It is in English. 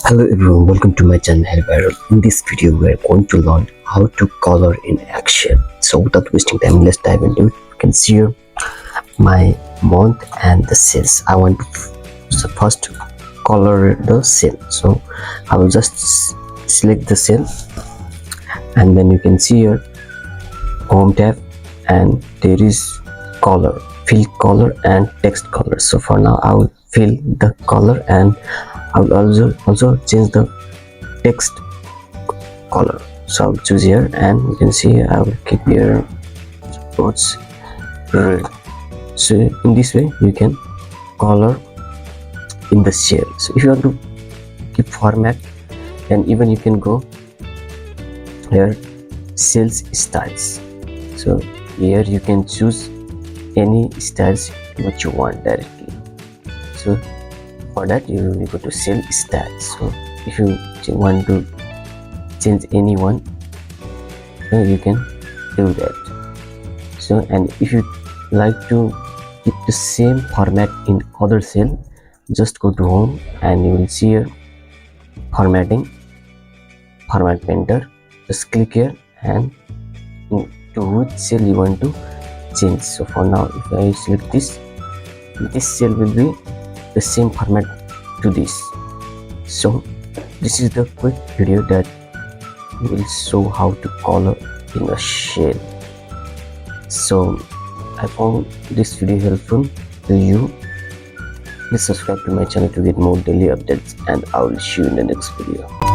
Hello everyone, welcome to my channel Hellbarrel. In this video, we are going to learn how to color in Excel. So without wasting time, let's dive into it. You can see here my month and the cells. I want to first color the cell. So I will just select the cell, and then you can see here home tab, and there is color, fill color and text color. So for now I will fill the color, and I will also change the text color. So I'll choose here, and you can see I will keep here what's red. So in this way you can color in the cell. So if you want to keep format, then even you can go here cells styles. So here you can choose any styles what you want directly. So for that you will go to cell styles. So if you want to change any one, you can do that. So and if you like to keep the same format in other cell, just go to home and you will see here formatting, format painter. Just click here and to which cell you want to change. So for now if I select this cell will be the same format to this. So this is the quick video that will show how to color in a shell. So I found this video helpful to you. Please subscribe to my channel to get more daily updates, and I will see you in the next video.